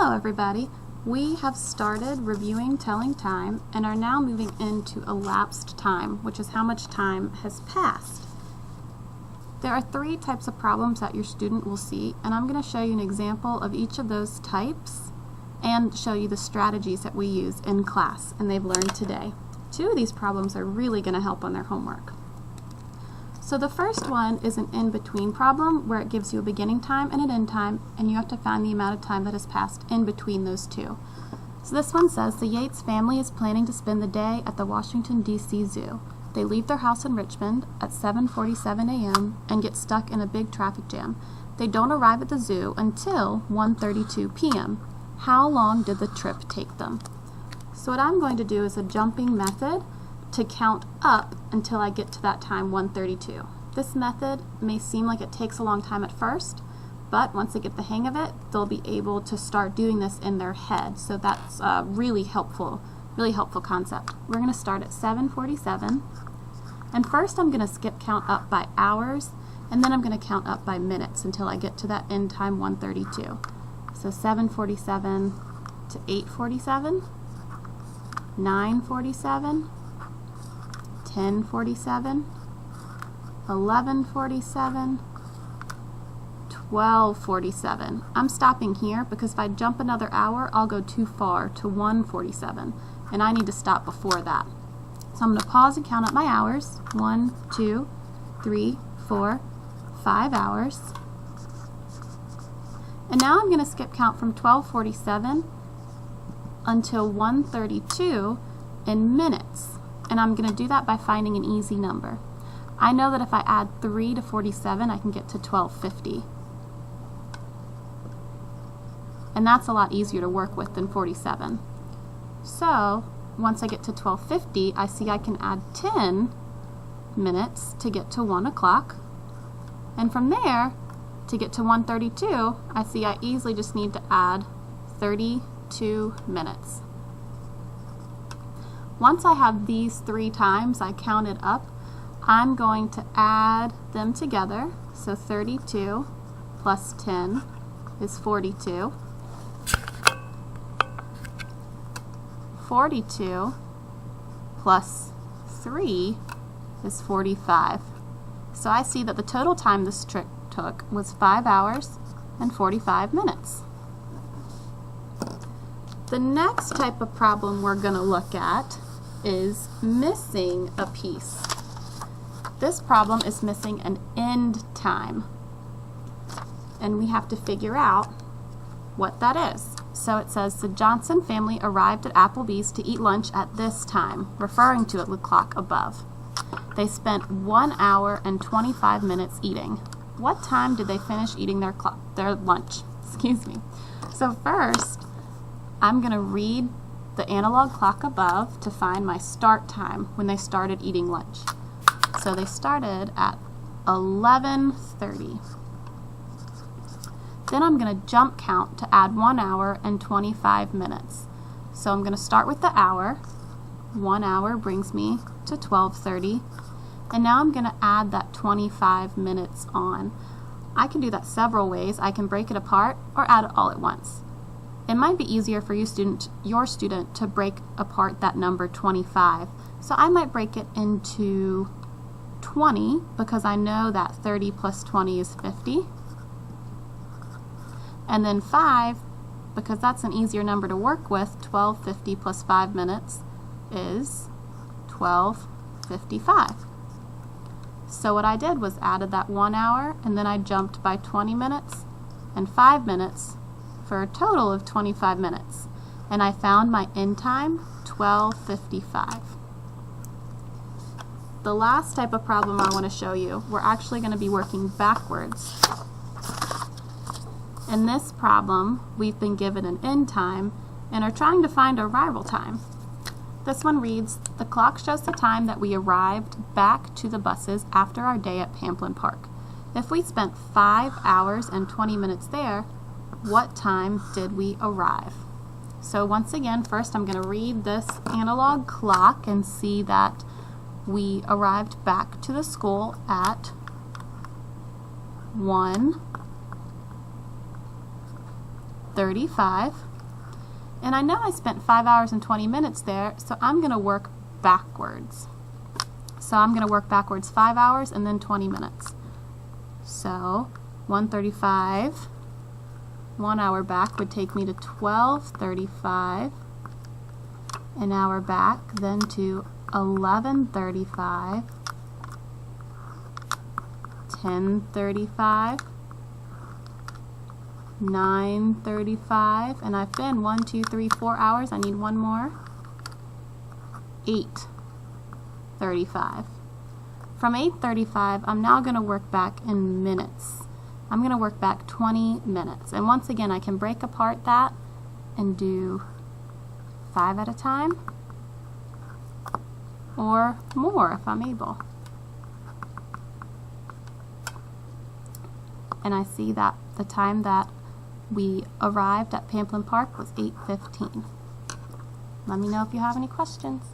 Hello everybody. We have started reviewing telling time and are now moving into elapsed time, which is how much time has passed. There are three types of problems that your student will see, and I'm going to show you an example of each of those types and show you the strategies that we use in class and they've learned today. Two of these problems are really going to help on their homework. So the first one is an in-between problem where it gives you a beginning time and an end time, and you have to find the amount of time that has passed in between those two. So this one says the Yates family is planning to spend the day at the Washington, D.C. Zoo. They leave their house in Richmond at 7:47 a.m. and get stuck in a big traffic jam. They don't arrive at the zoo until 1:32 p.m. How long did the trip take them? So what I'm going to do is a jumping method to count up until I get to that time 1:32. This method may seem like it takes a long time at first, but once they get the hang of it, they'll be able to start doing this in their head. So that's a really helpful concept. We're going to start at 7:47, and first I'm going to skip count up by hours, and then I'm going to count up by minutes until I get to that end time 1:32. So 7:47 to 8:47, 9:47, 10:47, 11:47, 12:47. I'm stopping here because if I jump another hour, I'll go too far to 1:47, and I need to stop before that. So I'm going to pause and count up my hours. 1, 2, 3, 4, 5 hours. And now I'm going to skip count from 12:47 until 1:32 in minutes. And I'm going to do that by finding an easy number. I know that if I add 3 to 47, I can get to 12:50. And that's a lot easier to work with than 47. So once I get to 12:50, I see I can add 10 minutes to get to 1 o'clock. And from there, to get to 1:32, I see I easily just need to add 32 minutes. Once I have these three times I counted up, I'm going to add them together. So 32 plus 10 is 42. 42 plus 3 is 45. So I see that the total time this trick took was 5 hours and 45 minutes. The next type of problem we're going to look at is missing a piece. This problem is missing an end time, and we have to figure out what that is. So it says the Johnson family arrived at Applebee's to eat lunch at this time, referring to the clock above. They spent 1 hour and 25 minutes eating. What time did they finish eating their lunch? Excuse me. So first, I'm going to read the analog clock above to find my start time when they started eating lunch. So they started at 11:30. Then I'm going to jump count to add 1 hour and 25 minutes. So I'm going to start with the hour. 1 hour brings me to 12:30. And now I'm going to add that 25 minutes on. I can do that several ways. I can break it apart or add it all at once. It might be easier for your student to break apart that number 25. So I might break it into 20 because I know that 30 plus 20 is 50. And then 5 because that's an easier number to work with. 12:50 plus 5 minutes is 12:55. So what I did was added that 1 hour, and then I jumped by 20 minutes and 5 minutes for a total of 25 minutes. And I found my end time, 12:55. The last type of problem I want to show you, we're actually going to be working backwards. In this problem, we've been given an end time and are trying to find a arrival time. This one reads, the clock shows the time that we arrived back to the buses after our day at Pamplin Park. If we spent 5 hours and 20 minutes there, what time did we arrive? So once again, first I'm going to read this analog clock and see that we arrived back to the school at 1 35. And I know I spent 5 hours and 20 minutes there, so I'm going to work backwards. So I'm going to work backwards 5 hours and then 20 minutes. So 135, 1 hour back would take me to 12:35, an hour back, then to 11:35, 10:35, 9:35, and I've been 1, 2, 3, 4 hours. I need one more. 8:35. From 8:35, I'm now going to work back in minutes. I'm going to work back 20 minutes. And once again, I can break apart that and do 5 at a time or more if I'm able. And I see that the time that we arrived at Pamplin Park was 8:15. Let me know if you have any questions.